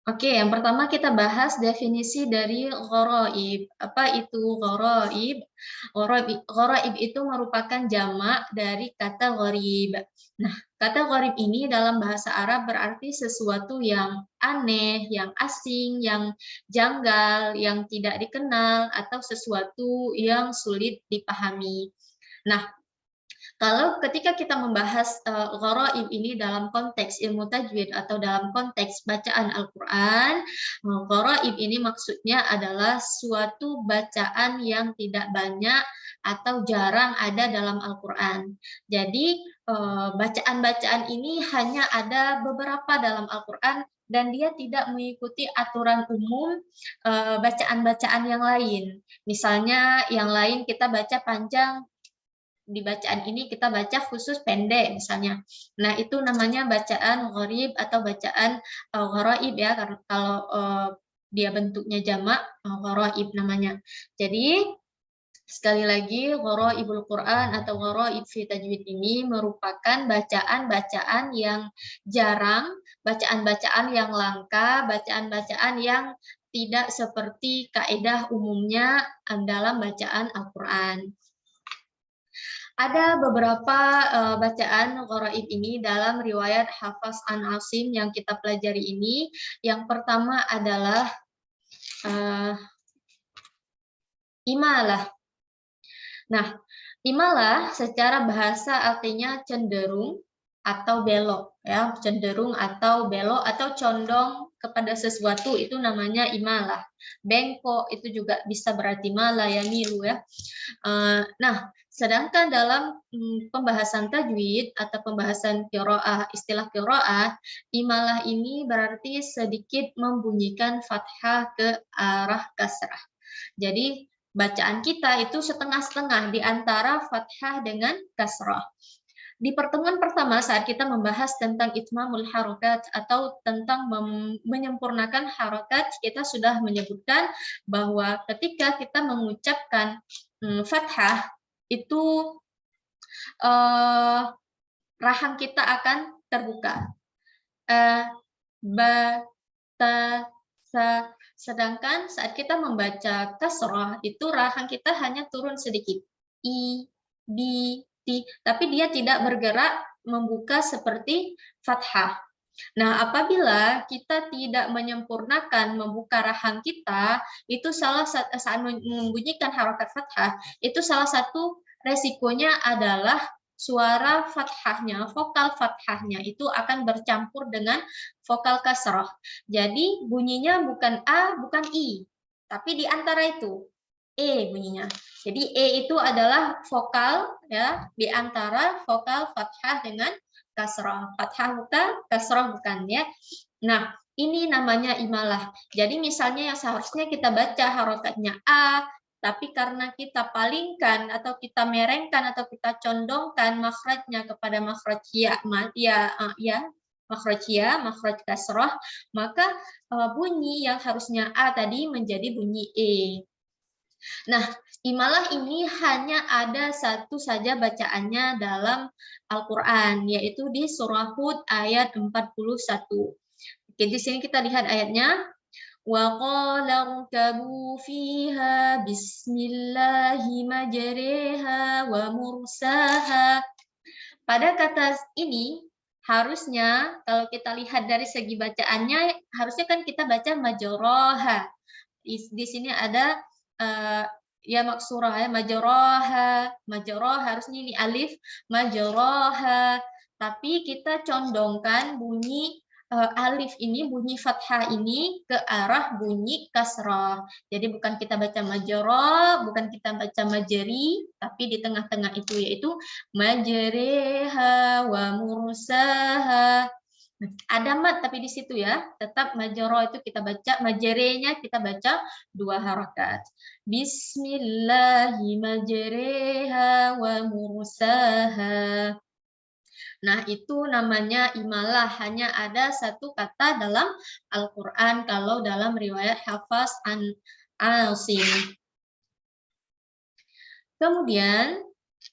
Oke, yang pertama kita bahas definisi dari gharaib. Apa itu gharaib? Gharaib itu merupakan jamak dari kata gharib. Nah, kata gharib ini dalam bahasa Arab berarti sesuatu yang aneh, yang asing, yang janggal, yang tidak dikenal, atau sesuatu yang sulit dipahami. Nah, kalau ketika kita membahas gharaib ini dalam konteks ilmu tajwid atau dalam konteks bacaan Al-Qur'an, gharaib ini maksudnya adalah suatu bacaan yang tidak banyak atau jarang ada dalam Al-Qur'an. Jadi bacaan-bacaan ini hanya ada beberapa dalam Al-Qur'an dan dia tidak mengikuti aturan umum bacaan-bacaan yang lain. Misalnya yang lain kita baca panjang, di bacaan ini kita baca khusus pendek misalnya. Nah, itu namanya bacaan gharib atau bacaan gharaib ya, karena kalau dia bentuknya jamak gharaib namanya. Jadi sekali lagi gharaibul Quran atau gharaib fi tajwid ini merupakan bacaan-bacaan yang jarang, bacaan-bacaan yang langka, bacaan-bacaan yang tidak seperti kaidah umumnya dalam bacaan Al-Qur'an. Ada beberapa bacaan gharaib ini dalam riwayat Hafs an Asim yang kita pelajari ini. Yang pertama adalah uh, imalah. Nah, imalah secara bahasa artinya cenderung atau belok ya, cenderung atau belok atau condong kepada sesuatu itu namanya imalah. Bengkok itu juga bisa berarti malah ya milu ya. Nah, sedangkan dalam pembahasan tajwid atau pembahasan qiraah, istilah qiraah, imalah ini berarti sedikit membunyikan fathah ke arah kasrah. Jadi bacaan kita itu setengah-setengah di antara fathah dengan kasrah. Di pertemuan pertama saat kita membahas tentang itmamul harokat atau tentang menyempurnakan harokat, kita sudah menyebutkan bahwa ketika kita mengucapkan fathah itu rahang kita akan terbuka. Ba, ta, sa. Sedangkan saat kita membaca kasrah itu rahang kita hanya turun sedikit. I, di, ti. Tapi dia tidak bergerak membuka seperti fathah. Nah, apabila kita tidak menyempurnakan membuka rahang kita, itu saat membunyikan harokat fathah, itu salah satu resikonya adalah suara fathahnya, vokal fathahnya itu akan bercampur dengan vokal kasrah. Jadi bunyinya bukan A, bukan I, tapi di antara itu E bunyinya. Jadi E itu adalah vokal ya di antara vokal fathah dengan kasrah. Fathah bukan, kasrah bukan ya. Nah, ini namanya imalah. Jadi misalnya yang seharusnya kita baca harokatnya A, tapi karena kita palingkan atau kita merengkan atau kita condongkan makhrajnya kepada makhraj ya, makhraj ya, makhraj kasrah, maka bunyi yang harusnya A tadi menjadi bunyi E. Nah, imalah ini hanya ada satu saja bacaannya dalam Al-Quran, yaitu di surah Hud ayat 41. Oke, di sini kita lihat ayatnya. وَقَالَ ارْكَبُوا فِيهَا بِسْمِ اللَّهِ مَجْرَاهَا وَمُرْسَاهَا. Pada kata ini, harusnya kalau kita lihat dari segi bacaannya, harusnya kan kita baca majroha. Di sini ada ya maksurah ya, majroha harusnya ini alif majroha, tapi kita condongkan bunyi alif ini, bunyi fathah ini ke arah bunyi kasrah. Jadi bukan kita baca majroh, bukan kita baca majeri, tapi di tengah-tengah itu yaitu majreha wa mursaha. Ada mat tapi di situ ya, tetap majero itu kita baca, majerenya kita baca 2 harakat. Bismillahi majreha wa mursaha. Nah, itu namanya imalah, hanya ada satu kata dalam Al-Qur'an kalau dalam riwayat Hafs an Asim. Kemudian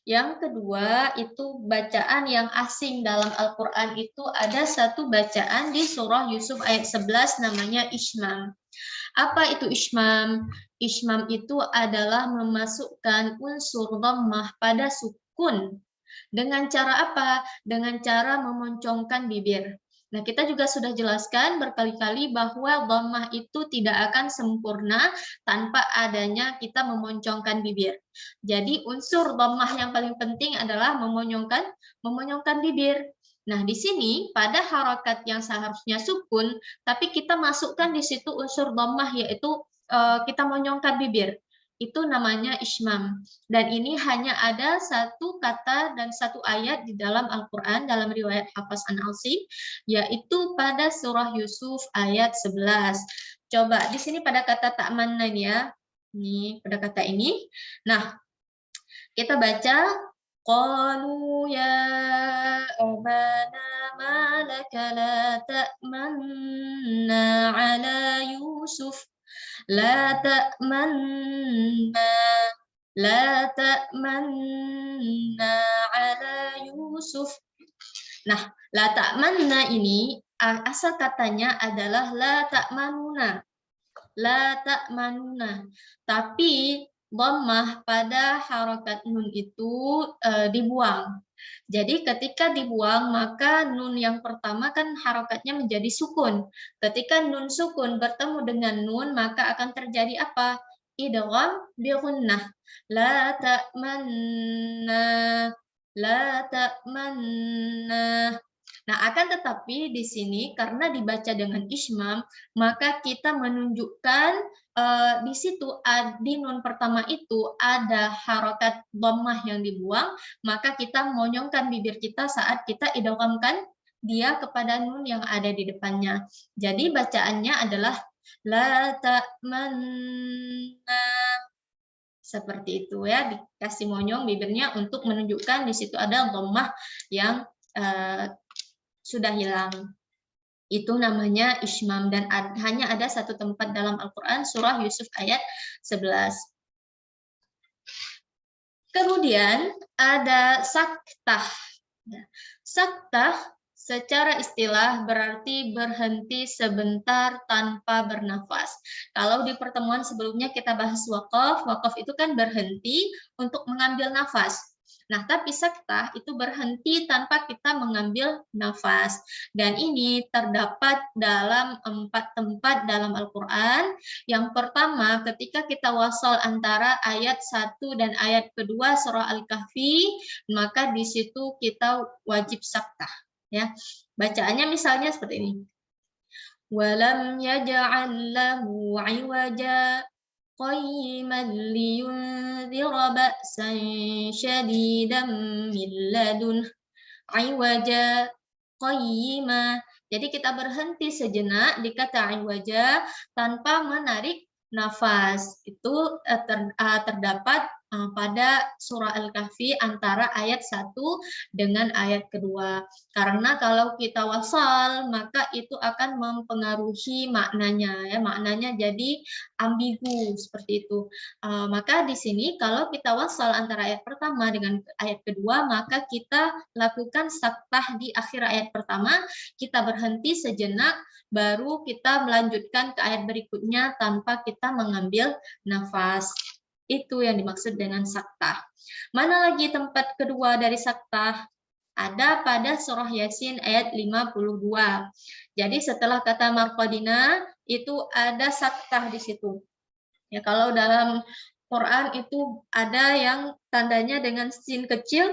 Yang kedua itu bacaan yang asing dalam Al-Quran itu ada satu bacaan di surah Yusuf ayat 11 namanya Ishmam. Apa itu Ishmam? Ishmam itu adalah memasukkan unsur dhammah pada sukun. Dengan cara apa? Dengan cara memoncongkan bibir. Nah, kita juga sudah jelaskan berkali-kali bahwa dhammah itu tidak akan sempurna tanpa adanya kita memoncongkan bibir. Jadi unsur dhammah yang paling penting adalah memoncongkan bibir. Nah, di sini pada harakat yang seharusnya sukun, tapi kita masukkan di situ unsur dhammah yaitu kita monyongkan bibir. Itu namanya ismam. Dan ini hanya ada satu kata dan satu ayat di dalam Al-Quran, dalam riwayat Hafs an Asim, yaitu pada surah Yusuf ayat 11. Coba di sini pada kata ta'manna ya. Ini pada kata ini. Nah, kita baca qalu ya abana ma laka la ta'manna ala Yusuf la ta'manna ala Yusuf. Nah, la ta'manna ini asal katanya adalah la ta'manuna. La ta'manuna. Tapi dhammah pada harakat nun itu dibuang. Jadi ketika dibuang maka nun yang pertama kan harakatnya menjadi sukun. Ketika nun sukun bertemu dengan nun maka akan terjadi apa? Idgham bi gunnah. La ta'manna, la ta'manna. Nah, akan tetapi di sini karena dibaca dengan ismam, maka kita menunjukkan di situ di nun pertama itu ada harokat dhammah yang dibuang, maka kita monyongkan bibir kita saat kita idghamkan dia kepada nun yang ada di depannya. Jadi bacaannya adalah la ta'manna. Seperti itu ya, dikasih monyong bibirnya untuk menunjukkan di situ ada dhammah yang sudah hilang. Itu namanya ismam dan hanya ada satu tempat dalam Al-Quran surah Yusuf ayat 11. Kemudian ada saktah. Saktah secara istilah berarti berhenti sebentar tanpa bernafas. Kalau di pertemuan sebelumnya kita bahas wakaf, wakaf itu kan berhenti untuk mengambil nafas. Nah, tapi saktah itu berhenti tanpa kita mengambil nafas. Dan ini terdapat dalam 4 tempat dalam Al-Quran. Yang pertama, ketika kita wasal antara ayat 1 dan ayat kedua surah Al-Kahfi, maka di situ kita wajib saktah. Ya, bacaannya misalnya seperti ini. Walam yaj'al lahu 'iwaja qayyiman liyunzira ba'san syadidan min ladun 'iwaja qayyima. Jadi kita berhenti sejenak di kata 'iwaja tanpa menarik nafas. Itu terdapat pada surah Al-Kahfi antara ayat 1 dengan ayat kedua. Karena kalau kita wasal, maka itu akan mempengaruhi maknanya. Ya, maknanya jadi ambigu seperti itu. Maka di sini kalau kita wasal antara ayat pertama dengan ayat kedua, maka kita lakukan saktah di akhir ayat pertama, kita berhenti sejenak, baru kita melanjutkan ke ayat berikutnya tanpa kita mengambil nafas. Itu yang dimaksud dengan saktah. Mana lagi tempat kedua dari saktah? Ada pada surah Yasin ayat 52. Jadi setelah kata marqadina itu ada saktah di situ. Ya, kalau dalam Quran itu ada yang tandanya dengan sin kecil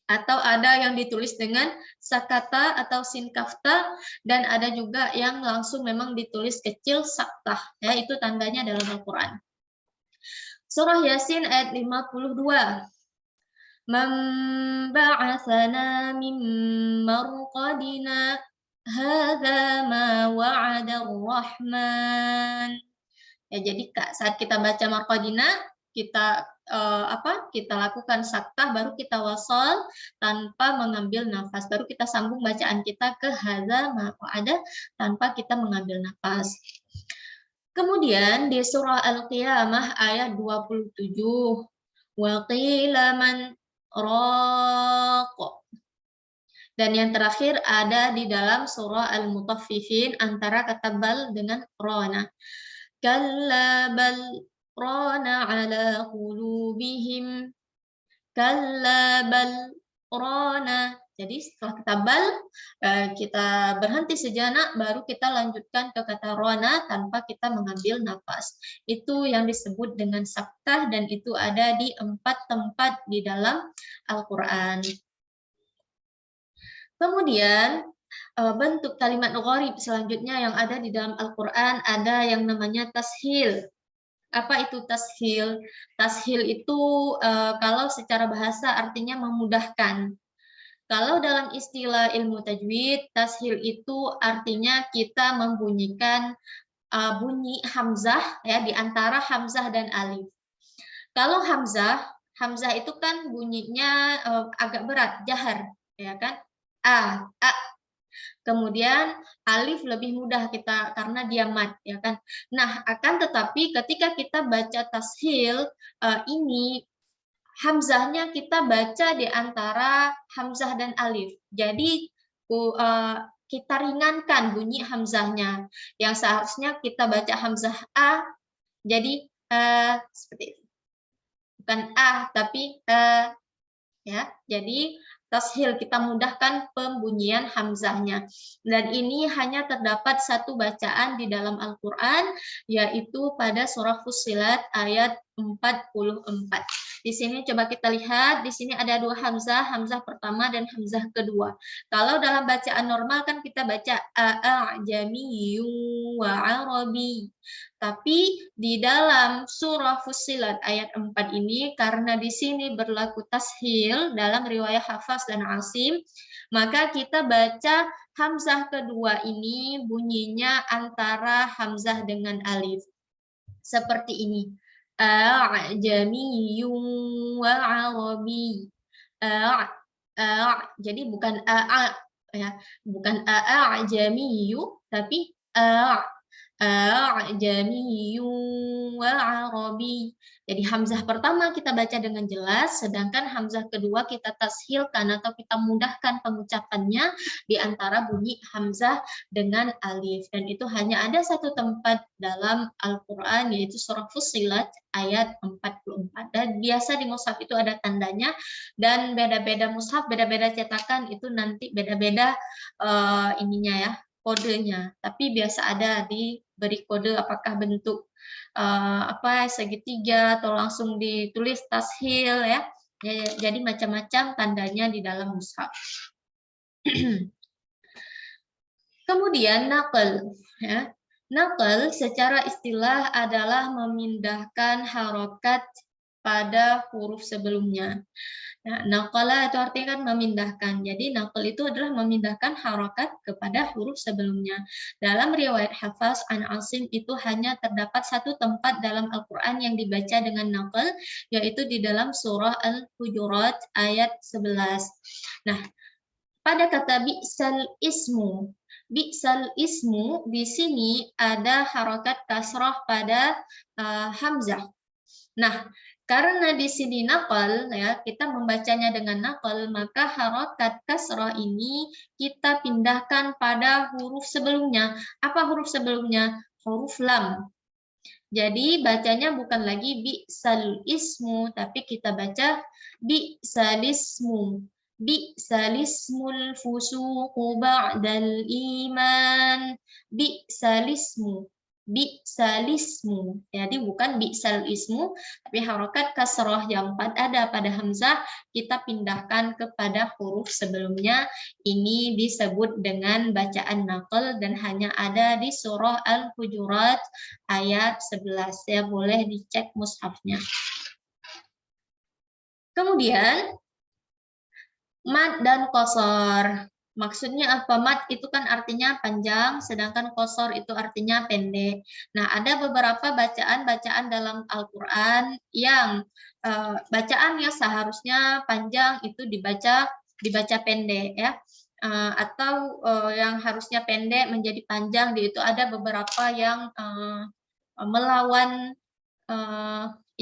atau ada yang ditulis dengan sakata atau sin kafta dan ada juga yang langsung memang ditulis kecil saktah. Ya, itu tandanya dalam Al-Quran. Surah Yasin ayat 52. Man ba'athana min marqadina hadza ma wa'ada ar-rahman. Ya, jadi saat kita baca marqadina, kita kita lakukan saktah, baru kita wasal tanpa mengambil nafas, baru kita sambung bacaan kita ke hadza ma wa'ada tanpa kita mengambil nafas. Kemudian di surah Al-Qiyamah ayat 27, wa qila man raq. Dan yang terakhir ada di dalam surah Al-Mutaffifin antara kata bal dengan rona. Kalla bal rana ala qulubihim. Kalla bal rana. Jadi setelah kata bal, kita berhenti sejenak, baru kita lanjutkan ke kata rona tanpa kita mengambil nafas. Itu yang disebut dengan saktah dan itu ada di 4 tempat di dalam Al-Quran. Kemudian bentuk kalimat gharib selanjutnya yang ada di dalam Al-Quran ada yang namanya tashil. Apa itu tashil? Tashil itu kalau secara bahasa artinya memudahkan. Kalau dalam istilah ilmu tajwid, tashil itu artinya kita membunyikan bunyi hamzah ya di antara hamzah dan alif. Kalau hamzah itu kan bunyinya agak berat, jahar, ya kan? A. Kemudian alif lebih mudah kita karena dia mad, ya kan? Nah, akan tetapi ketika kita baca tashil ini hamzahnya kita baca di antara hamzah dan alif. Jadi kita ringankan bunyi hamzahnya. Yang seharusnya kita baca hamzah a, jadi seperti itu. Bukan a, tapi ya. Jadi tashil kita mudahkan pembunyian hamzahnya. Dan ini hanya terdapat satu bacaan di dalam Al-Qur'an yaitu pada surah Fussilat ayat 44. Di sini coba kita lihat, di sini ada dua hamzah, hamzah pertama dan hamzah kedua. Kalau dalam bacaan normal kan kita baca a'jamiyyun wa 'arabi. Tapi di dalam surah Fussilat ayat 4 ini karena di sini berlaku tashil dalam riwayat Hafs dan Asim, maka kita baca hamzah kedua ini bunyinya antara hamzah dengan alif. Seperti ini. A'jamiyyun wa 'arabi. Jadi bukan ya, bukan a'jamiyyu tapi a'jamiyyun wa 'arabi. Jadi hamzah pertama kita baca dengan jelas, sedangkan hamzah kedua kita tashilkan atau kita mudahkan pengucapannya di antara bunyi hamzah dengan alif. Dan itu hanya ada satu tempat dalam Al-Quran, yaitu surah Fussilat ayat 44. Dan biasa di mushaf itu ada tandanya, dan beda-beda mushaf, beda-beda cetakan itu nanti beda-beda ininya ya, kodenya. Tapi biasa ada diberi kode apakah bentuk segitiga atau langsung ditulis tashil ya. Jadi macam-macam tandanya di dalam mushaf. Kemudian naql ya. Naql secara istilah adalah memindahkan harokat pada huruf sebelumnya. Nah, naqala itu artinya kan memindahkan. Jadi naql itu adalah memindahkan harokat kepada huruf sebelumnya. Dalam riwayat Hafs an Asim itu hanya terdapat satu tempat dalam Al-Quran yang dibaca dengan naql, yaitu di dalam surah Al-Hujurat ayat 11. Nah, pada kata bi'sal ismu. Bi'sal ismu di sini ada harokat kasrah pada hamzah. Nah, karena di sini naqal ya, kita membacanya dengan naqal, maka harokat kasrah ini kita pindahkan pada huruf sebelumnya. Apa huruf sebelumnya? Huruf lam. Jadi bacanya bukan lagi bi'sal ismu, tapi kita baca bi'sal ismu. Bi'sal ismul fusuqu ba'dal iman. Bi'sal ismu. Bi'sal ismu. Jadi bukan bi'sal ismu, tapi harokat kasroh yang ada pada hamzah kita pindahkan kepada huruf sebelumnya. Ini disebut dengan bacaan naql dan hanya ada di surah Al-Hujurat ayat 11. Ya, boleh dicek mushafnya. Kemudian mad dan qasar. Maksudnya apa? Mad itu kan artinya panjang, sedangkan qasar itu artinya pendek. Nah, ada beberapa bacaan-bacaan dalam Al-Quran yang bacaan yang seharusnya panjang itu dibaca pendek ya. Atau yang harusnya pendek menjadi panjang, itu ada beberapa yang melawan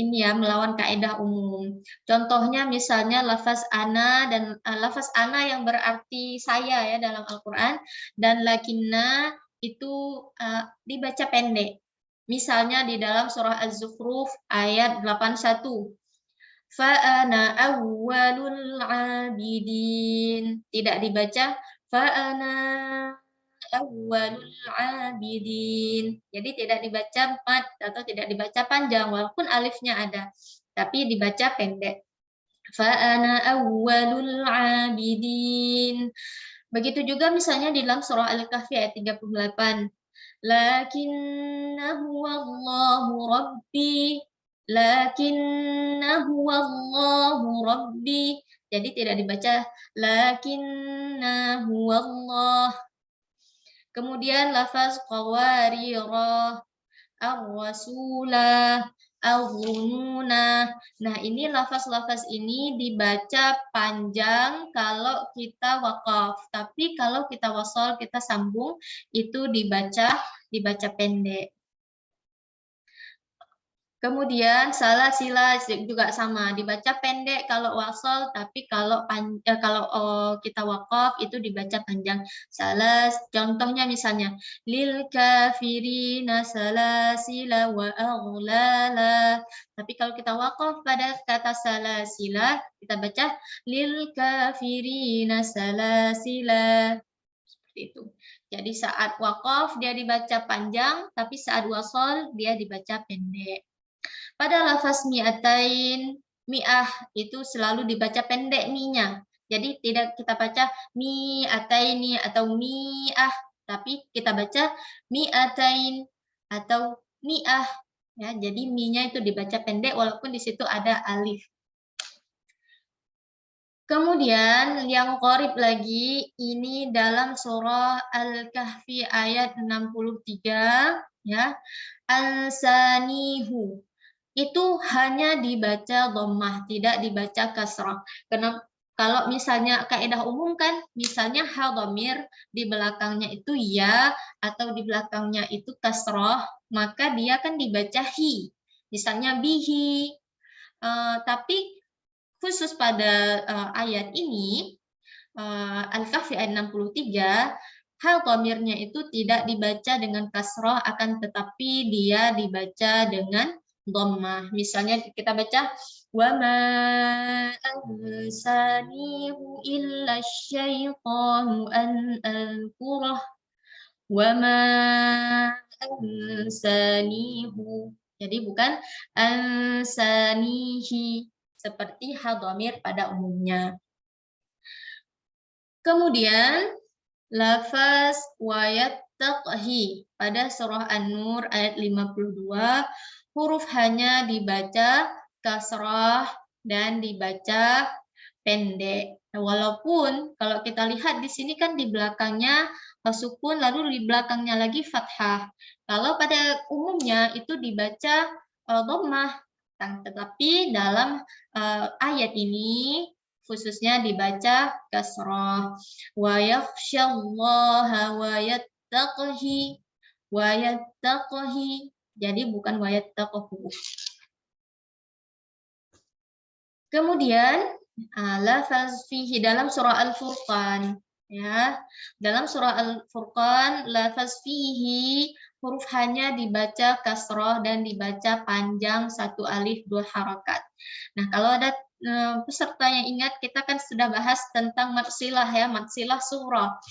ini ya, melawan kaidah umum. Contohnya misalnya lafaz ana dan lafaz ana yang berarti saya ya dalam Al-Qur'an, dan lakinna itu dibaca pendek. Misalnya di dalam surah Az-Zukhruf ayat 81. Fa'ana awwalul abidin. Tidak dibaca fa'ana awwalul abidin. Jadi tidak dibaca mad atau tidak dibaca panjang walaupun alifnya ada, tapi dibaca pendek. Fa'ana awwalul abidin. Begitu juga misalnya di dalam surah Al-Kahfi ayat 38. Lakinna huwallahu rabbi. Lakinna huwallahu rabbi. Jadi tidak dibaca lakinna huwallah. Kemudian lafaz qawarira, ar-rasulah, al-ghununa. Nah, ini lafaz-lafaz ini dibaca panjang kalau kita waqaf, tapi kalau kita wasol, kita sambung, itu dibaca pendek. Kemudian salasila juga sama, dibaca pendek kalau wasol, tapi kalau kita waqaf itu dibaca panjang. Contohnya misalnya lil kafirina salasila wa aghlala. Tapi kalau kita waqaf pada kata salasila, kita baca lil kafirina salasila. Seperti itu. Jadi saat waqaf dia dibaca panjang, tapi saat wasol dia dibaca pendek. Pada lafaz mi'atain, mi'ah itu selalu dibaca pendek mi-nya. Jadi tidak kita baca mi'ataini atau mi'ah, tapi kita baca mi'atain atau mi'ah. Ya, jadi mi-nya itu dibaca pendek walaupun di situ ada alif. Kemudian yang qorib lagi ini dalam surah Al-Kahfi ayat 63 ya. Al-sanihu itu hanya dibaca dhammah, tidak dibaca kasrah. Karena kalau misalnya kaidah umum kan, misalnya hal dhamir di belakangnya itu ya atau di belakangnya itu kasrah, maka dia kan dibaca hi. Misalnya bihi. Tapi khusus pada ayat ini, Al-Kahfi ayat 63, hal dhamirnya itu tidak dibaca dengan kasrah, akan tetapi dia dibaca dengan dhammah. Misalnya kita baca wa ma ansanihu illa syaitanu an alqurah wa ma ansanihu. Jadi bukan ansanihi seperti hal dhamir pada umumnya. Kemudian lafaz wayattaqhi pada surah An-Nur ayat 52, huruf hanya dibaca kasrah dan dibaca pendek. Walaupun kalau kita lihat di sini kan di belakangnya sukun, lalu di belakangnya lagi fathah. Kalau pada umumnya itu dibaca dhammah, tetapi dalam ayat ini khususnya dibaca kasrah. Wa yakhsyallaha wa yattaqhi. Wa yattaqhi. Jadi bukan wa yattaqhu. Kemudian lafaz fihi dalam surah Al-Furqan ya. Dalam surah Al-Furqan lafaz fihi huruf hanya dibaca kasrah dan dibaca panjang satu alif dua harakat. Nah, kalau ada peserta yang ingat, kita kan sudah bahas tentang matsilah ya, matsilah surah.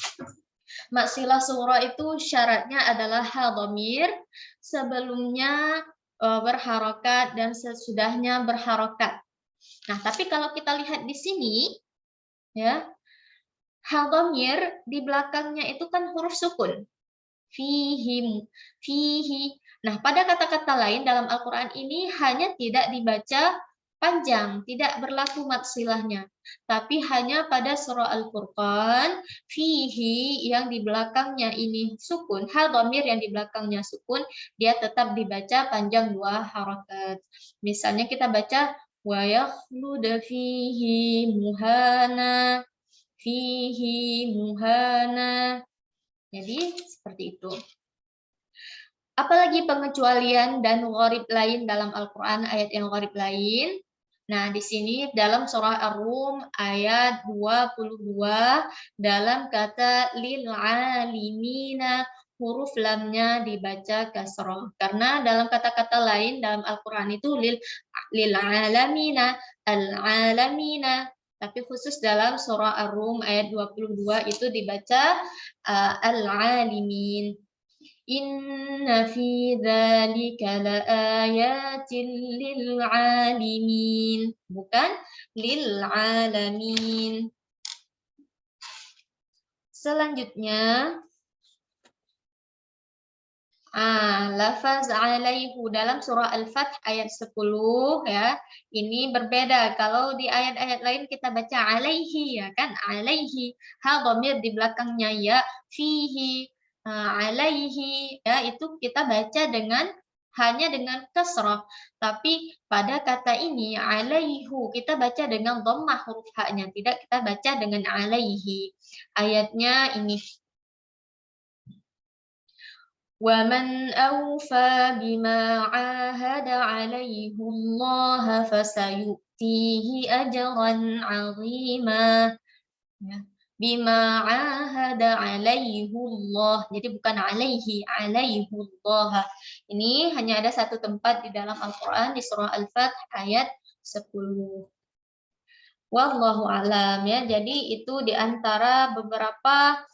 Matsilah surah itu syaratnya adalah hal dhamir, sebelumnya berharokat dan sesudahnya berharokat. Nah, tapi kalau kita lihat di sini, ya, hal dhamir di belakangnya itu kan huruf sukun. Fihim, fihi. Nah, pada kata-kata lain dalam Al-Quran ini hanya tidak dibaca panjang, tidak berlaku matsilahnya. Tapi hanya pada surah Al-Furqan, fihi yang di belakangnya ini sukun, hal dhamir yang di belakangnya sukun, dia tetap dibaca panjang dua harakat. Misalnya kita baca wa yakhlud fihi muhana, fihi muhana. Jadi seperti itu. Apalagi pengecualian dan gharib lain dalam Al-Quran, ayat yang gharib lain. Nah, di sini dalam surah Ar-Rum ayat 22 dalam kata lil alimina, huruf lamnya dibaca kasroh. Karena dalam kata-kata lain dalam Al-Quran itu lil alamina, al-alamina. Tapi khusus dalam surah Ar-Rum ayat 22 itu dibaca al-alimin. Inna fi dzalika laayatin lil alimin, bukan lil alamin. Selanjutnya, lafaz alaihu dalam surah Al-Fath ayat 10 ya. Ini berbeda. Kalau di ayat-ayat lain kita baca alaihi ya kan, alaihi. Ha dhamir di belakangnya ya, fihi, alaihi ya, itu kita baca hanya dengan kasrah. Tapi pada kata ini alaihu kita baca dengan dhammah huruf ha-nya, tidak kita baca dengan alaihi. Ayatnya ini. وَمَنْ أَوْفَى بِمَا عَاهَدَ عَلَيْهِ اللَّهَ فَسَيُؤْتِيهِ أَجْرًا عَظِيمًا. Ya. Bima ahada alaihullah. Jadi bukan alaihi, alaihullah. Ini hanya ada satu tempat di dalam Al-Quran di surah Al-Fath ayat 10. Wallahu alam ya. Jadi itu di antara beberapa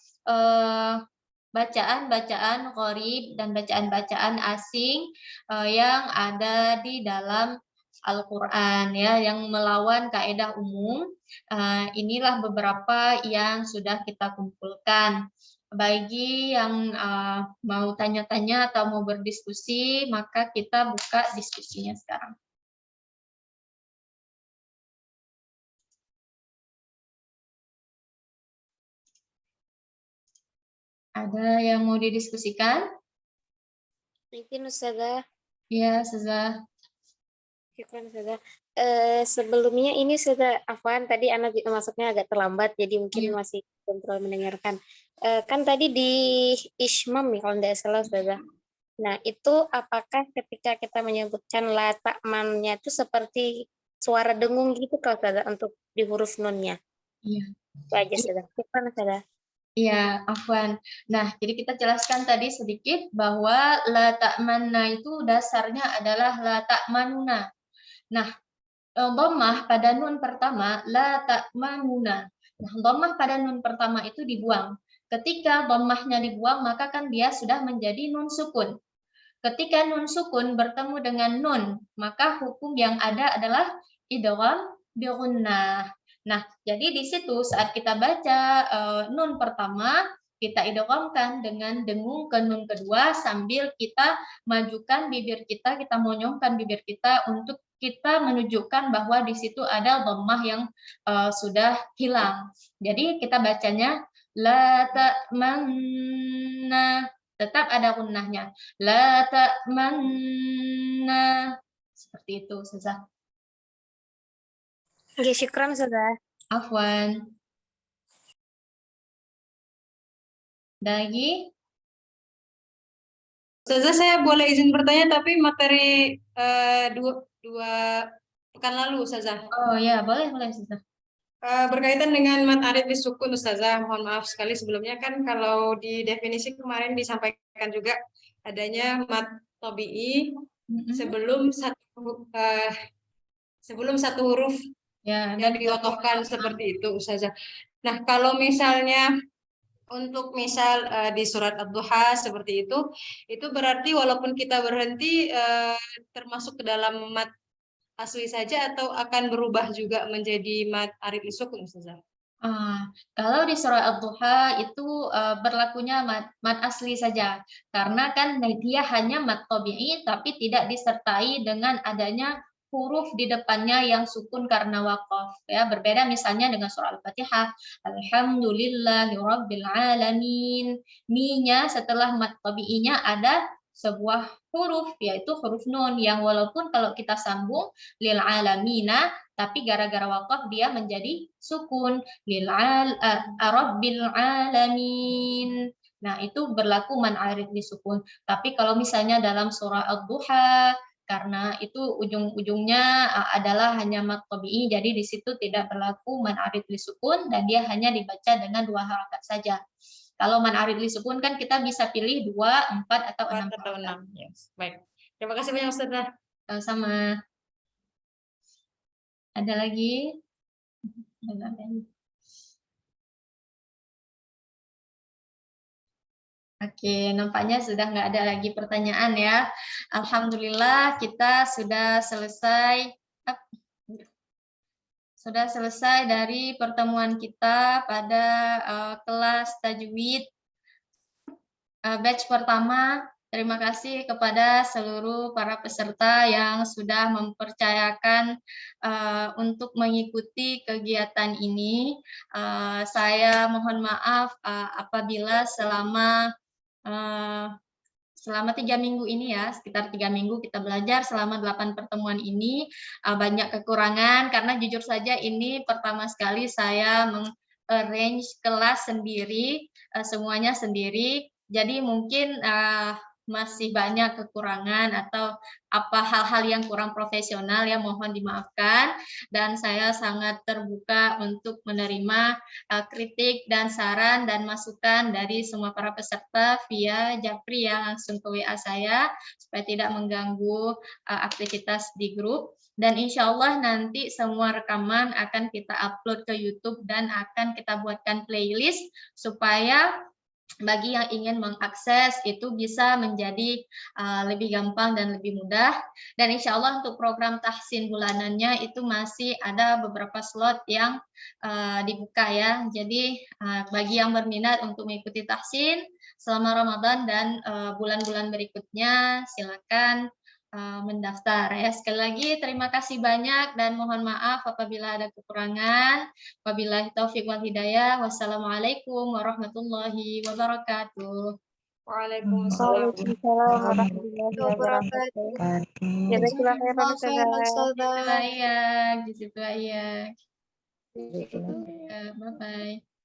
bacaan-bacaan gharib dan bacaan-bacaan asing yang ada di dalam Al-Quran ya, yang melawan kaidah umum. Inilah beberapa yang sudah kita kumpulkan. Bagi yang mau tanya-tanya atau mau berdiskusi, maka kita buka diskusinya sekarang. Ada yang mau didiskusikan? Mungkin Ustazah. Ya, Ustazah. Syukran Ustazah. Sebelumnya ini sudah Afwan tadi anak masuknya agak terlambat jadi mungkin masih kontrol mendengarkan. Kan tadi di Ismam ya kalau tidak salah Ustazah. Nah itu apakah ketika kita menyebutkan la ta'mannya itu seperti suara dengung gitu kalau Ustazah untuk di huruf nunnya? Iya. Itu aja Ustazah. Syukran Ustazah. Iya, Afwan. Nah, jadi kita jelaskan tadi sedikit bahwa la ta'manna itu dasarnya adalah la ta'manuna. Nah, dhammah pada nun pertama la ta'manuna. Nah, dhammah pada nun pertama itu dibuang. Ketika dhammahnya dibuang, maka kan dia sudah menjadi nun sukun. Ketika nun sukun bertemu dengan nun, maka hukum yang ada adalah idgham bi gunnah. Nah, jadi di situ saat kita baca nun pertama, kita idghamkan dengan dengung ke nun kedua sambil kita majukan bibir kita monyongkan bibir kita untuk kita menunjukkan bahwa di situ ada dhammah yang sudah hilang. Jadi kita bacanya la ta'manna, tetap ada gunnahnya. La ta'manna. Seperti itu, Ustazah. Oke, syukran Ustazah. Afwan. Lagi? Ustazah, saya boleh izin bertanya, tapi materi dua pekan lalu, Ustazah. Oh ya, boleh, Ustazah. Berkaitan dengan mat arid disukun, Ustazah, mohon maaf sekali sebelumnya kan kalau di definisi kemarin disampaikan juga adanya mat tabi'i sebelum satu huruf ya, yang diwakafkan seperti itu, Ustazah. Nah, kalau misalnya untuk misal di surat Ad-Duha seperti itu berarti walaupun kita berhenti termasuk ke dalam mat asli saja atau akan berubah juga menjadi mat arid lisukun, Ustazah? Kalau di surah Ad-Duha itu berlakunya mat asli saja, karena kan dia hanya mat tabi'i tapi tidak disertai dengan adanya huruf di depannya yang sukun karena waqaf. Ya, berbeda misalnya dengan surah Al-Fatihah, Alhamdulillahirabbil alamin. Mi-nya setelah mat tabi'inya ada sebuah huruf yaitu huruf nun yang walaupun kalau kita sambung lil alamina tapi gara-gara waqaf dia menjadi sukun. Rabbil alamin. Nah, itu berlaku man arid disukun. Tapi kalau misalnya dalam surah Ad-Duha, karena itu ujung-ujungnya adalah hanya mad tabi'i, jadi di situ tidak berlaku man arid disukun dan dia hanya dibaca dengan 2 harakat saja. Kalau man arid disukun kan kita bisa pilih 2, 4 atau 6 4 atau harakat. 6. Yes. Baik. Terima kasih banyak Ustazah. Sama. Ada lagi? Oke, nampaknya sudah nggak ada lagi pertanyaan ya. Alhamdulillah kita sudah selesai. Sudah selesai dari pertemuan kita pada kelas tajwid batch pertama. Terima kasih kepada seluruh para peserta yang sudah mempercayakan untuk mengikuti kegiatan ini. Saya mohon maaf apabila selama 3 minggu ini ya, sekitar 3 minggu kita belajar selama 8 pertemuan ini, banyak kekurangan karena jujur saja ini pertama sekali saya meng-arrange kelas sendiri, semuanya sendiri. Jadi mungkin masih banyak kekurangan atau apa hal-hal yang kurang profesional ya mohon dimaafkan, dan saya sangat terbuka untuk menerima kritik dan saran dan masukan dari semua para peserta via Japri ya, langsung ke WA saya supaya tidak mengganggu aktivitas di grup. Dan insya Allah nanti semua rekaman akan kita upload ke YouTube dan akan kita buatkan playlist supaya bagi yang ingin mengakses itu bisa menjadi lebih gampang dan lebih mudah. Dan insya Allah untuk program tahsin bulanannya itu masih ada beberapa slot yang dibuka ya. Jadi bagi yang berminat untuk mengikuti tahsin selama Ramadan dan bulan-bulan berikutnya silakan mendaftar ya. Sekali lagi terima kasih banyak dan mohon maaf apabila ada kekurangan. Wabillahi taufiq wal hidayah. Wassalamualaikum warahmatullahi wabarakatuh. Waalaikumsalam. Waalaikumsalam warahmatullahi wabarakatuh. Jazakallah khairan Ustazah. Gitu ya. Bye bye.